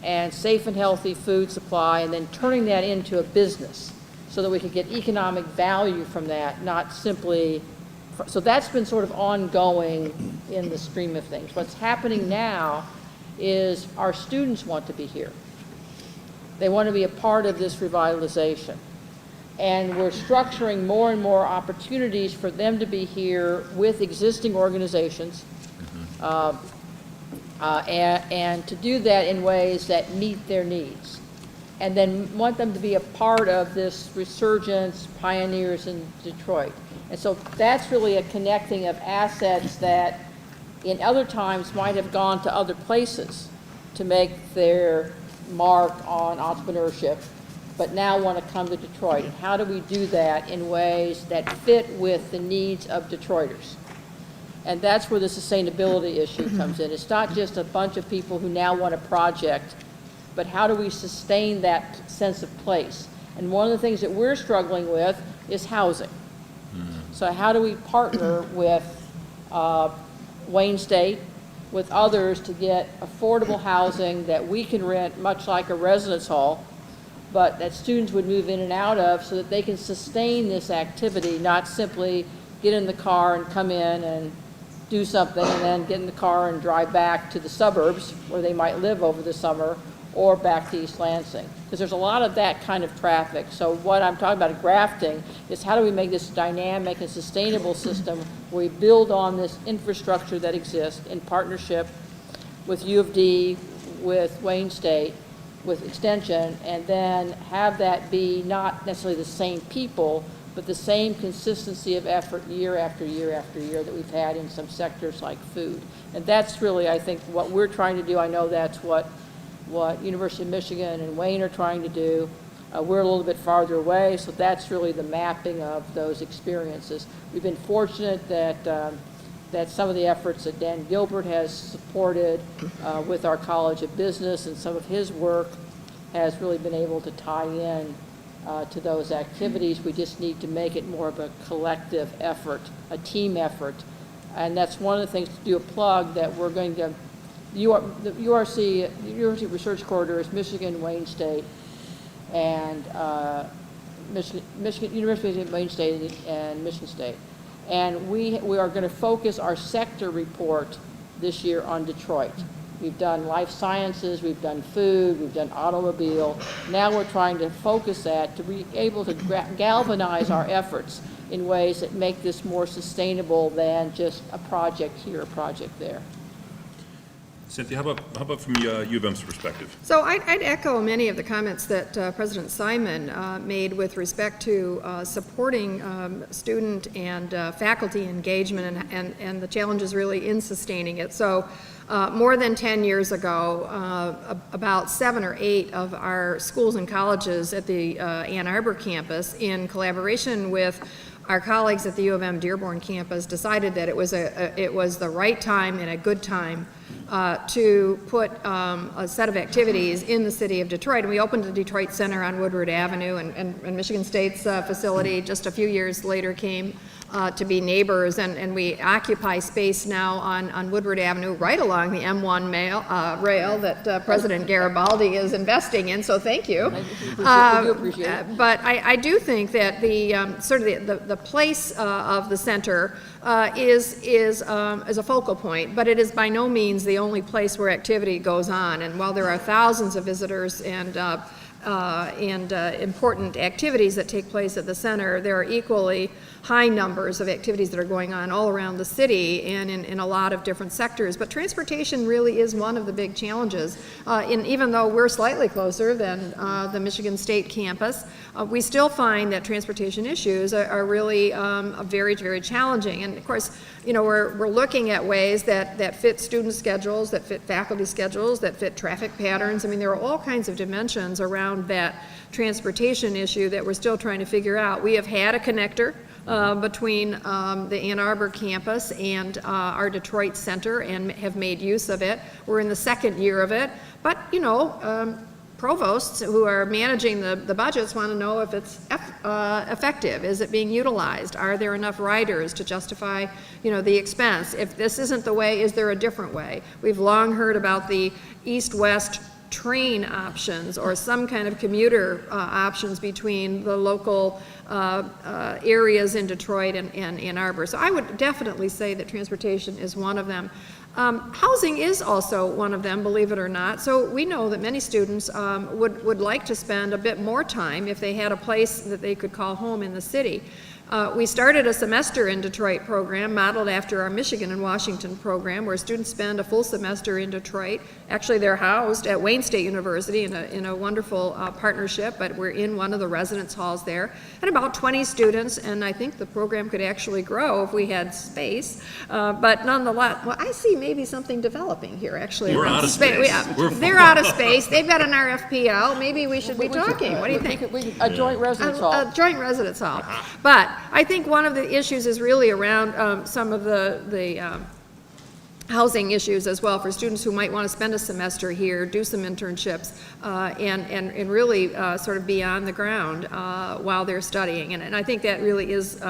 And safe and healthy food supply, and then turning that into a business so that we could get economic value from that, not simply, so that's been sort of ongoing in the stream of things. What's happening now is our students want to be here. They want to be a part of this revitalization. And we're structuring more and more opportunities for them to be here with existing organizations, and to do that in ways that meet their needs. And then want them to be a part of this resurgence, pioneers in Detroit. And so that's really a connecting of assets that in other times might have gone to other places to make their mark on entrepreneurship, but now want to come to Detroit. And how do we do that in ways that fit with the needs of Detroiters? And that's where the sustainability issue comes in. It's not just a bunch of people who now want a project, but how do we sustain that sense of place? And one of the things that we're struggling with is housing. So how do we partner with Wayne State, with others to get affordable housing that we can rent, much like a residence hall, but that students would move in and out of so that they can sustain this activity, not simply get in the car and come in and do something and then get in the car and drive back to the suburbs where they might live over the summer, or back to East Lansing. Because there's a lot of that kind of traffic. So what I'm talking about grafting is how do we make this dynamic and sustainable system where we build on this infrastructure that exists in partnership with U of D, with Wayne State, with Extension, and then have that be not necessarily the same people, but the same consistency of effort year after year after year that we've had in some sectors like food. And that's really, I think, what we're trying to do. I know that's what University of Michigan and Wayne are trying to do. We're a little bit farther away, so that's really the mapping of those experiences. We've been fortunate that some of the efforts that Dan Gilbert has supported with our College of Business and some of his work has really been able to tie in to those activities. We just need to make it more of a collective effort, a team effort. And that's one of the things, to do a plug, that we're going to, the University Research Corridor is Michigan, Wayne State, and University of Wayne State and Michigan State. And we are going to focus our sector report this year on Detroit. We've done life sciences, we've done food, we've done automobile. Now we're trying to focus that to be able to galvanize our efforts in ways that make this more sustainable than just a project here, a project there. Cynthia, how about from U of M's perspective? So I'd echo many of the comments that President Simon made with respect to supporting student and faculty engagement and the challenges really in sustaining it. So more than 10 years ago, about 7 or 8 of our schools and colleges at the Ann Arbor campus, in collaboration with our colleagues at the U of M Dearborn campus, decided that it was the right time and a good time to put a set of activities in the city of Detroit. And we opened the Detroit Center on Woodward Avenue, and Michigan State's facility just a few years later came to be neighbors, and we occupy space now on Woodward Avenue right along the M1 rail that President Garibaldi is investing in, so thank you. We do appreciate it. But I do think that the sort of the place of the center is a focal point, but it is by no means the only place where activity goes on. And while there are thousands of visitors and important activities that take place at the center, there are equally high numbers of activities that are going on all around the city and in a lot of different sectors. But transportation really is one of the big challenges. Even though we're slightly closer than the Michigan State campus, we still find that transportation issues are really very, very challenging. And of course, you know, we're looking at ways that fit student schedules, that fit faculty schedules, that fit traffic patterns. I mean, there are all kinds of dimensions around that transportation issue that we're still trying to figure out. We have had a connector between the Ann Arbor campus and our Detroit Center and have made use of it. We're in the second year of it, but you know, provosts who are managing the budgets want to know if it's effective. Is it being utilized? Are there enough riders to justify, you know, the expense? If this isn't the way, is there a different way? We've long heard about the east-west train options or some kind of commuter options between the local areas in Detroit and Ann Arbor. So I would definitely say that transportation is one of them. Housing is also one of them, believe it or not. So we know that many students would like to spend a bit more time if they had a place that they could call home in the city. We started a semester in Detroit program modeled after our Michigan and Washington program, where students spend a full semester in Detroit. Actually, they're housed at Wayne State University in a wonderful partnership, but we're in one of the residence halls there. And about 20 students, and I think the program could actually grow if we had space. But nonetheless, well, I see maybe something developing here, actually. We're out of space. They're out of space. They've got an RFP out. Maybe we should be talking. What do you think? A joint residence hall. A joint residence hall. But I think one of the issues is really around some of the housing issues as well for students who might want to spend a semester here, do some internships, and really sort of be on the ground while they're studying. And I think that really is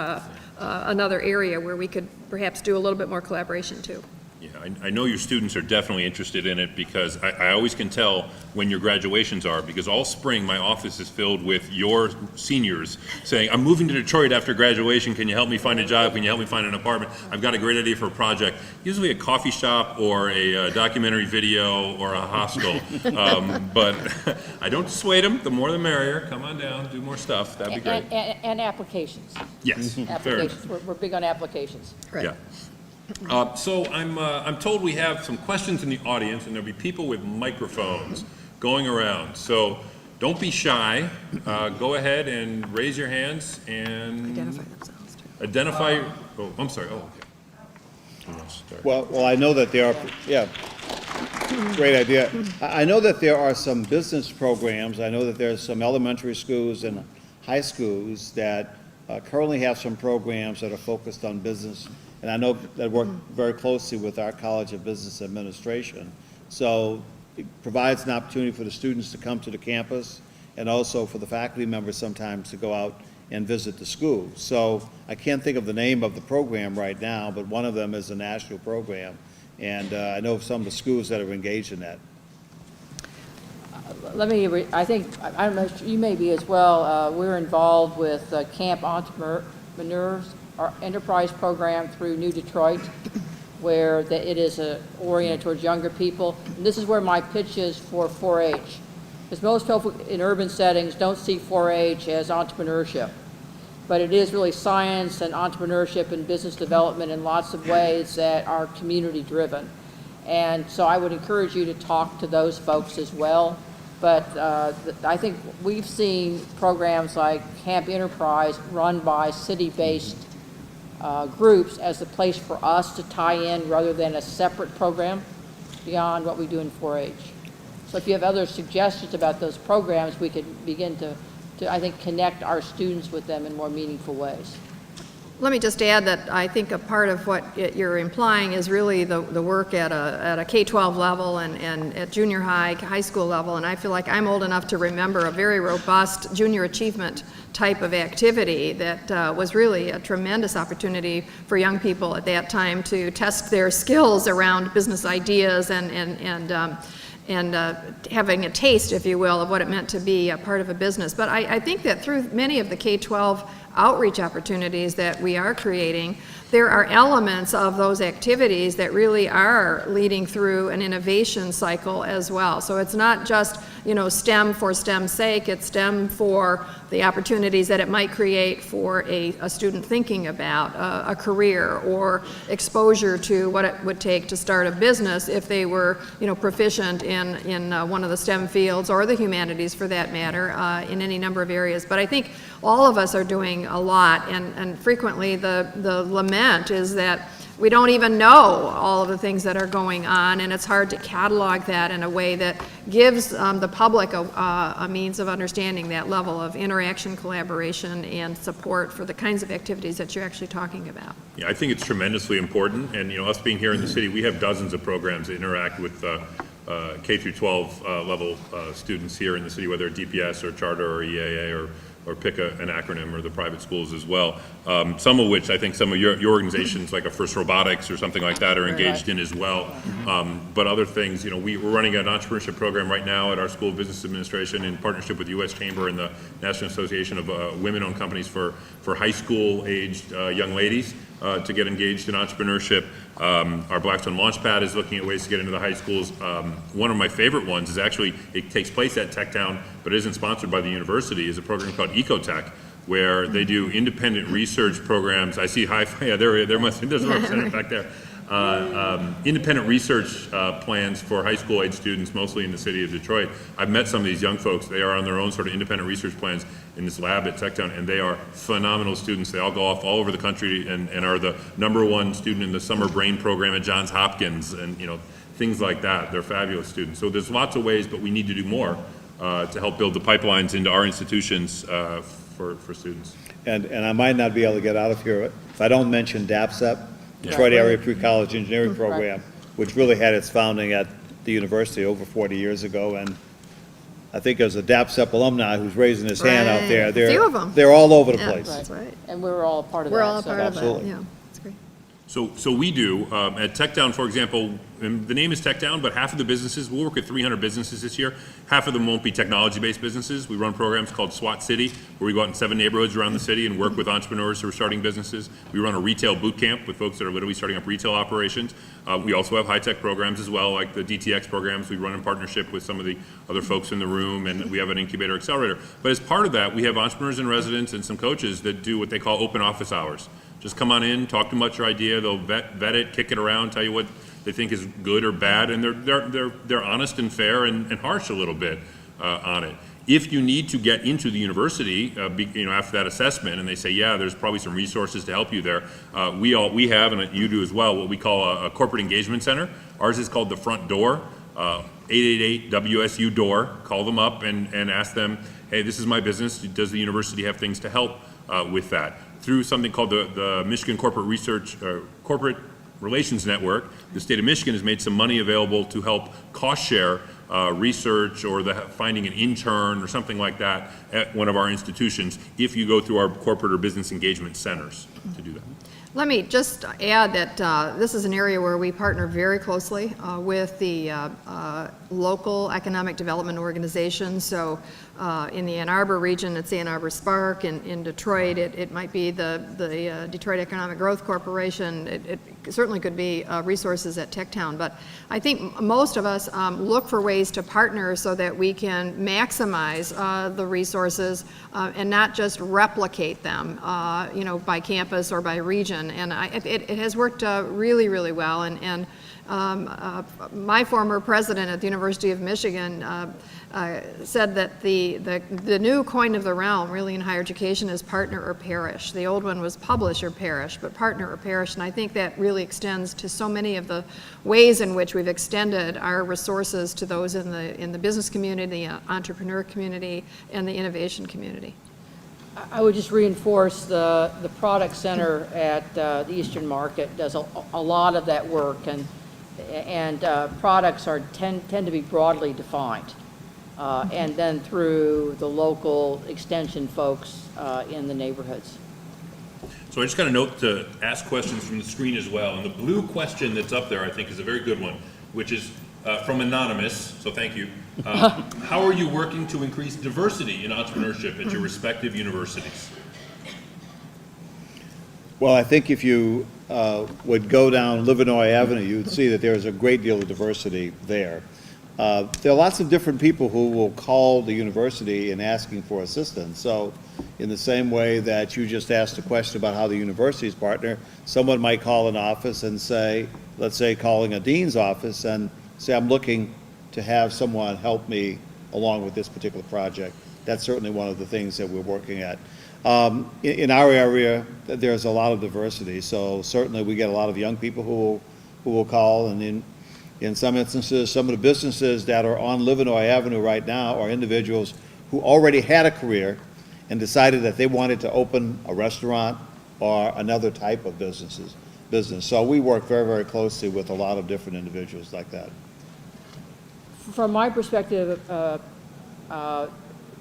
another area where we could perhaps do a little bit more collaboration too. Yeah, I know your students are definitely interested in it because I always can tell when your graduations are, because all spring my office is filled with your seniors saying, I'm moving to Detroit after graduation, can you help me find a job, can you help me find an apartment, I've got a great idea for a project, usually a coffee shop or a documentary video or a hostel, but I don't dissuade them, the more the merrier, come on down, do more stuff, that'd be great. And applications. Yes, fair enough. Applications, we're big on applications. Yeah. So I'm told we have some questions in the audience, and there'll be people with microphones going around. So don't be shy. Go ahead and raise your hands and Identify themselves, too. identify. Oh, I'm sorry. Oh, okay. Who wants to start? Well, I know that there are, yeah, great idea. I know that there are some business programs. I know that there's some elementary schools and high schools that currently have some programs that are focused on business. And I know that work very closely with our College of Business Administration. So it provides an opportunity for the students to come to the campus and also for the faculty members sometimes to go out and visit the school. So I can't think of the name of the program right now, but one of them is a national program. And I know of some of the schools that are engaged in that. I think, I don't know, you may be as well, we're involved with Camp Entrepreneurs, our enterprise program through New Detroit, where it is oriented towards younger people. And this is where my pitch is for 4-H. Because most people in urban settings don't see 4-H as entrepreneurship. But it is really science and entrepreneurship and business development in lots of ways that are community driven. And so I would encourage you to talk to those folks as well. But I think we've seen programs like Camp Enterprise run by city-based groups as the place for us to tie in rather than a separate program beyond what we do in 4-H. So if you have other suggestions about those programs, we could begin to I think, connect our students with them in more meaningful ways. Let me just add that I think a part of what you're implying is really the work at a K-12 level and at junior high school level, and I feel like I'm old enough to remember a very robust junior achievement type of activity that was really a tremendous opportunity for young people at that time to test their skills around business ideas and having a taste, if you will, of what it meant to be a part of a business. But I think that through many of the K-12 outreach opportunities that we are creating, there are elements of those activities that really are leading through an innovation cycle as well. So it's not just, STEM for STEM's sake, it's STEM for the opportunities that it might create for a student thinking about a career or exposure to what it would take to start a business if they were, proficient in one of the STEM fields or the humanities for that matter, in any number of areas. But I think all of us are doing a lot, and frequently the lament is that we don't even know all of the things that are going on, and it's hard to catalog that in a way that gives the public a means of understanding that level of interaction, collaboration, and support for the kinds of activities that you're actually talking about. Yeah, I think it's tremendously important, and us being here in the city, we have dozens of programs that interact with K through 12 level students here in the city, whether DPS or charter or EAA or pick an acronym, or the private schools as well. Some of which I think some of your organizations, like a First Robotics or something like that, are engaged in as well. But other things, we're running an entrepreneurship program right now at our School of Business Administration in partnership with the U.S. Chamber and the National Association of Women-Owned Companies for high school-aged young ladies to get engaged in entrepreneurship. Our Blackstone Launchpad is looking at ways to get into the high schools. One of my favorite ones is actually, it takes place at TechTown, but isn't sponsored by the university, is a program called Ecotech, where they do independent research programs. I see there's a representative back there. Independent research plans for high school age students, mostly in the city of Detroit. I've met some of these young folks. They are on their own sort of independent research plans in this lab at TechTown, and they are phenomenal students. They all go off all over the country and are the #1 student in the summer brain program at Johns Hopkins, and things like that. They're fabulous students. So there's lots of ways, but we need to do more to help build the pipelines into our institutions for students. And I might not be able to get out of here if I don't mention DAPSEP, Detroit Area Pre-College Engineering Program, which really had its founding at the university over 40 years ago. And I think there's a DAPSEP alumni who's raising his hand out there. A few of them. They're all over the Yeah, place. That's right. And we're all a part of that. We're all a so- part of Absolutely. that, yeah, that's great. So we do. At TechTown, for example, and the name is TechTown, but half of the businesses, we'll work with 300 businesses this year. Half of them won't be technology-based businesses. We run programs called SWAT City, where we go out in 7 neighborhoods around the city and work with entrepreneurs who are starting businesses. We run a retail boot camp with folks that are literally starting up retail operations. We also have high-tech programs as well, like the DTX programs we run in partnership with some of the other folks in the room, and we have an incubator accelerator. But as part of that, we have entrepreneurs in residence and some coaches that do what they call open office hours. Just come on in, talk to them about your idea. They'll vet it, kick it around, tell you what they think is good or bad, and they're honest and fair and harsh a little bit on it. If you need to get into the university, after that assessment, and they say, yeah, there's probably some resources to help you there, we have, and you do as well, what we call a corporate engagement center. Ours is called the Front Door, 888-WSU-DOOR. Call them up and ask them, hey, this is my business. Does the university have things to help with that? Through something called the Michigan Corporate Relations Network, the state of Michigan has made some money available to help cost share research or finding an intern or something like that at one of our institutions if you go through our corporate or business engagement centers to do that. Let me just add that this is an area where we partner very closely with the local economic development organizations. So in the Ann Arbor region, it's the Ann Arbor Spark. In Detroit, it might be the Detroit Economic Growth Corporation. It certainly could be resources at TechTown. But I think most of us look for ways to partner so that we can maximize the resources and not just replicate them, by campus or by region. And it has worked really, really well. And my former president at the University of Michigan said that the new coin of the realm really in higher education is partner or perish. The old one was publish or perish, but partner or perish. And I think that really extends to so many of the ways in which we've extended our resources to those in the business community, the entrepreneur community, and the innovation community. I would just reinforce the product center at the Eastern Market does a lot of that work, and products tend to be broadly defined, and then through the local extension folks in the neighborhoods. So I just got a note to ask questions from the screen as well. And the blue question that's up there, I think, is a very good one, which is from Anonymous, so thank you. How are you working to increase diversity in entrepreneurship at your respective universities? Well, I think if you would go down Livernois Avenue, you'd see that there's a great deal of diversity there. There are lots of different people who will call the university and asking for assistance. So in the same way that you just asked a question about how the universities partner, someone might call an office and say, let's say calling a dean's office and say, I'm looking to have someone help me along with this particular project. That's certainly one of the things that we're working at. In our area, there's a lot of diversity, so certainly we get a lot of young people who will call, and in some instances, some of the businesses that are on Livernois Avenue right now are individuals who already had a career and decided that they wanted to open a restaurant or another type of business. So we work very, very closely with a lot of different individuals like that. From my perspective,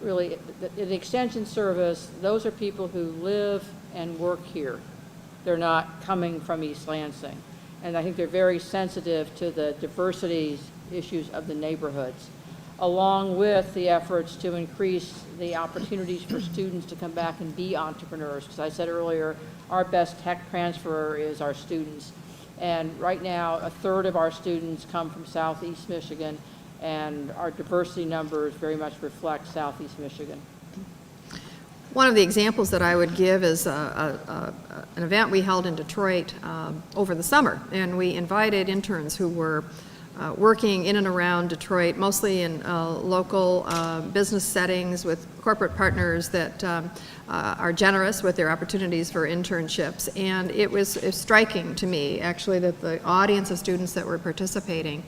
really, the extension service, those are people who live and work here. They're not coming from East Lansing. And I think they're very sensitive to the diversity issues of the neighborhoods, along with the efforts to increase the opportunities for students to come back and be entrepreneurs. Because I said earlier, our best tech transfer is our students. And right now, a third of our students come from Southeast Michigan, and our diversity numbers very much reflect Southeast Michigan. One of the examples that I would give is an event we held in Detroit over the summer, and we invited interns who were working in and around Detroit, mostly in local business settings with corporate partners that are generous with their opportunities for internships. And it was striking to me, actually, that the audience of students that were participating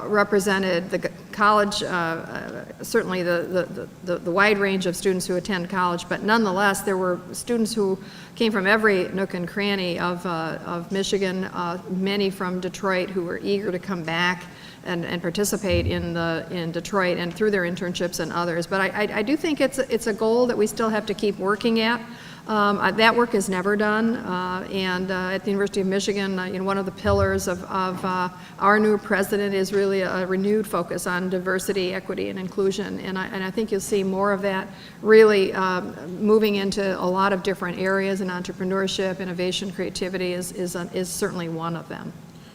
represented the college, certainly the wide range of students who attend college, but nonetheless, there were students who came from every nook and cranny of Michigan, many from Detroit who were eager to come back and participate in Detroit and through their internships and others. But I do think it's a goal that we still have to keep working at. That work is never done, and at the University of Michigan, one of the pillars of our new president is really a renewed focus on diversity, equity, and inclusion, and I think you'll see more of that really moving into a lot of different areas, and entrepreneurship, innovation, creativity is certainly one of them.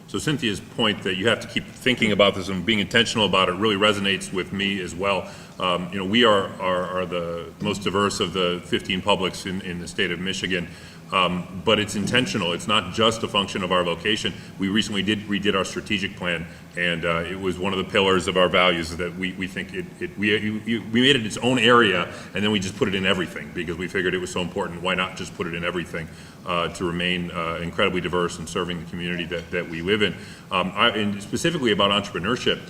So Cynthia's point that you have to keep thinking about this and being intentional about it really resonates with me as well. We are the most diverse of the 15 publics in the state of Michigan, but it's intentional. It's not just a function of our location. We recently redid our strategic plan, and it was one of the pillars of our values that we think we made it its own area, and then we just put it in everything because we figured it was so important. Why not just put it in everything to remain incredibly diverse and serving the community that we live in? And specifically about entrepreneurship,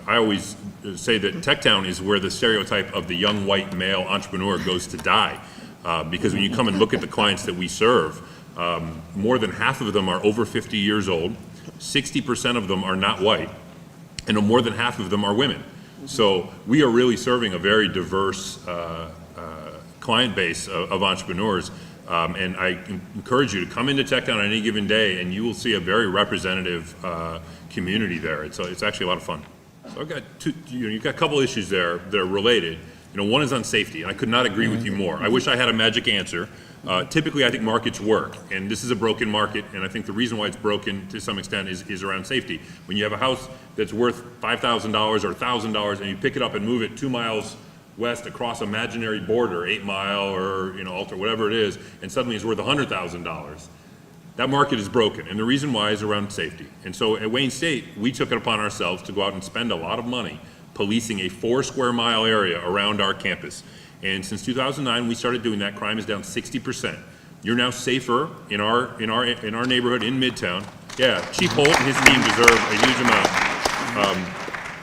I always say that TechTown is where the stereotype of the young white male entrepreneur goes to die. Because when you come and look at the clients that we serve, more than half of them are over 50 years old, 60% of them are not white, and more than half of them are women. So we are really serving a very diverse client base of entrepreneurs, and I encourage you to come into TechTown on any given day, and you will see a very representative community there. It's actually a lot of fun. So I've got you've got a couple issues there that are related. One is on safety, and I could not agree with you more. I wish I had a magic answer. Typically, I think markets work, and this is a broken market, and I think the reason why it's broken to some extent is around safety. When you have a house that's worth $5,000 or $1,000, and you pick it up and move it 2 miles west across an imaginary border, 8 Mile or Alta, whatever it is, and suddenly it's worth $100,000. That market is broken, and the reason why is around safety. And so at Wayne State, we took it upon ourselves to go out and spend a lot of money policing a 4 square mile area around our campus. And since 2009, we started doing that. Crime is down 60%. You're now safer in our neighborhood in Midtown. Yeah, Chief Holt and his team deserve a huge amount.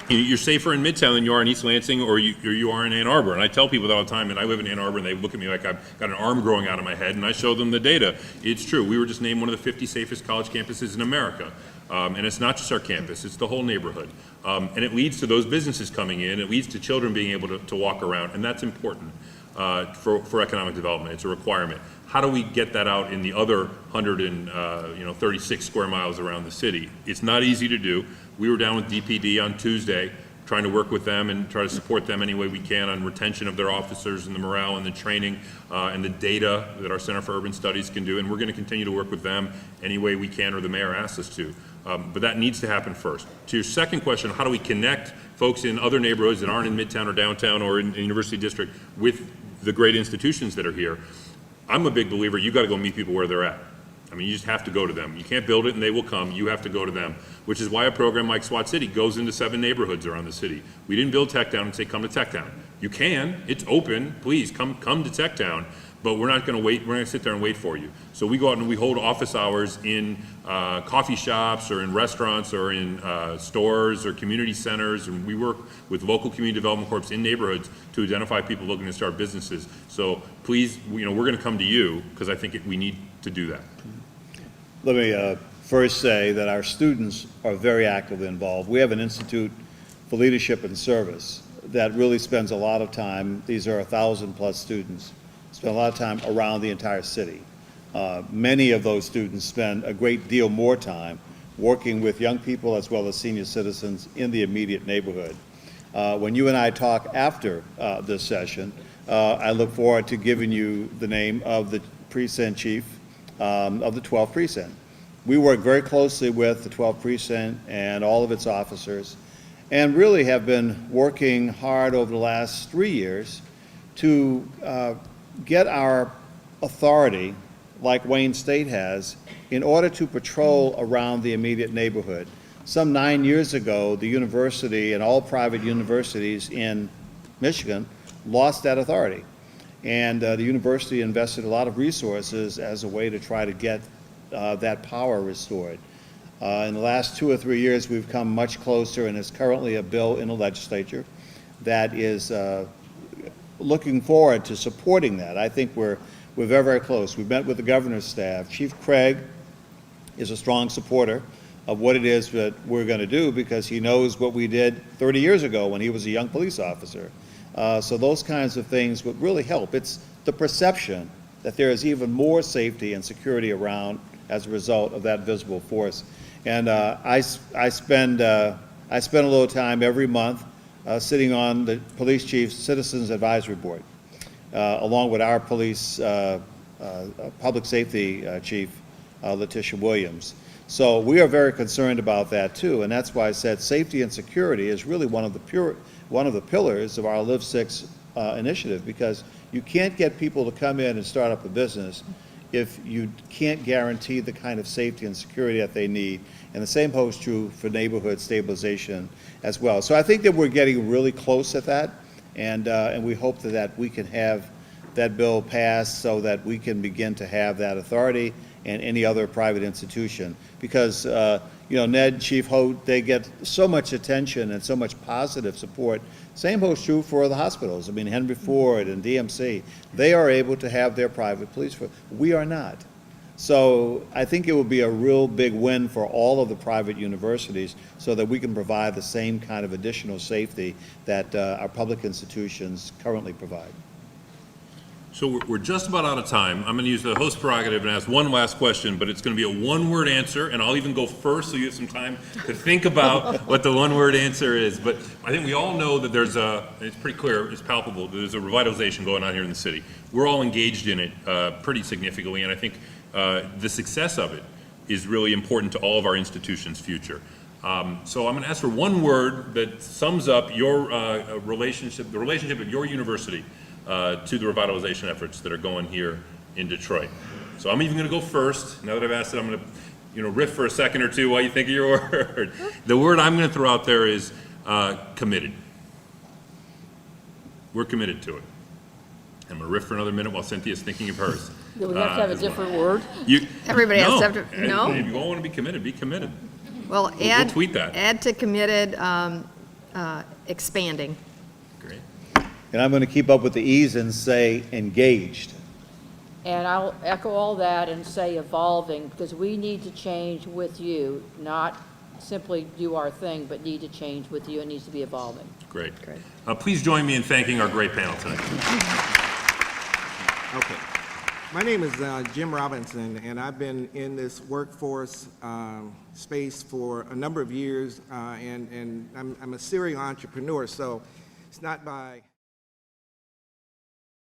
You're safer in Midtown than you are in East Lansing or you are in Ann Arbor. And I tell people that all the time, and I live in Ann Arbor, and they look at me like I've got an arm growing out of my head, and I show them the data. It's true. We were just named one of the 50 safest college campuses in America. And it's not just our campus, it's the whole neighborhood. And it leads to those businesses coming in, it leads to children being able to walk around, and that's important for economic development. It's a requirement. How do we get that out in the other 136 square miles around the city? It's not easy to do. We were down with DPD on Tuesday, trying to work with them and try to support them any way we can on retention of their officers and the morale and the training and the data that our Center for Urban Studies can do. And we're going to continue to work with them any way we can, or the mayor asks us to. But that needs to happen first. To your second question, how do we connect folks in other neighborhoods that aren't in Midtown or downtown or in the University District with the great institutions that are here? I'm a big believer you got to go meet people where they're at. I mean, you just have to go to them. You can't build it and they will come. You have to go to them, which is why a program like SWAT City goes into 7 neighborhoods around the city. We didn't build TechTown and say, come to TechTown. You can. It's open. Please come to TechTown. But we're not going to wait. We're not going to sit there and wait for you. So we go out and we hold office hours in coffee shops or in restaurants or in stores or community centers, and we work with local community development corps in neighborhoods to identify people looking to start businesses. So please, we're going to come to you because I think we need to do that. Let me first say that our students are very actively involved. We have an Institute for Leadership and Service that really spends a lot of time. These are 1,000+ students. Spend a lot of time around the entire city. Many of those students spend a great deal more time working with young people as well as senior citizens in the immediate neighborhood. When you and I talk after this session, I look forward to giving you the name of the precinct chief of the 12th precinct. We work very closely with the 12th precinct and all of its officers, and really have been working hard over the last 3 years to get our authority, like Wayne State has, in order to patrol around the immediate neighborhood. Some 9 years ago, the university and all private universities in Michigan lost that authority. And the university invested a lot of resources as a way to try to get that power restored. In the last 2 or 3 years, we've come much closer, and there's currently a bill in the legislature that is looking forward to supporting that. I think we're very, very close. We've met with the governor's staff. Chief Craig is a strong supporter of what it is that we're going to do because he knows what we did 30 years ago when he was a young police officer. So those kinds of things would really help. It's the perception that there is even more safety and security around as a result of that visible force. And I spend a little time every month sitting on the Police Chief's Citizens Advisory Board, along with our police public safety chief, Letitia Williams. So we are very concerned about that too, and that's why I said safety and security is really one of the pillars of our Live 6 initiative, because you can't get people to come in and start up a business if you can't guarantee the kind of safety and security that they need. And the same holds true for neighborhood stabilization as well. So I think that we're getting really close at that, and we hope that we can have that bill passed so that we can begin to have that authority and any other private institution. Because, you know, Ned, Chief Holt, they get so much attention and so much positive support. Same holds true for the hospitals. I mean, Henry Ford and DMC, they are able to have their private police force. We are not. So I think it will be a real big win for all of the private universities so that we can provide the same kind of additional safety that our public institutions currently provide. So we're just about out of time. I'm going to use the host prerogative and ask one last question, but it's going to be a one-word answer, and I'll even go first so you have some time to think about what the one-word answer is. But I think we all know that it's pretty clear, it's palpable, there's a revitalization going on here in the city. We're all engaged in it pretty significantly, and I think the success of it is really important to all of our institutions' future. So I'm going to ask for one word that sums up your relationship, the relationship of your university to the revitalization efforts that are going here in Detroit. So I'm even going to go first. Now that I've asked it, I'm going to riff for a second or two while you think of your word. The word I'm going to throw out there is committed. We're committed to it. I'm going to riff for another minute while Cynthia's thinking of hers. Do we have to have a different word? Everybody has to have to, no? If you all want to be committed, be committed. Well, We'll tweet that. Add to committed, expanding. Great. And I'm going to keep up with the E's and say engaged. And I'll echo all that and say evolving, because we need to change with you, not simply do our thing, but need to change with you. It needs to be evolving. Great. Please join me in thanking our great panel tonight. Okay. My name is Jim Robinson, and I've been in this workforce space for a number of years, and I'm a serial entrepreneur, so it's not by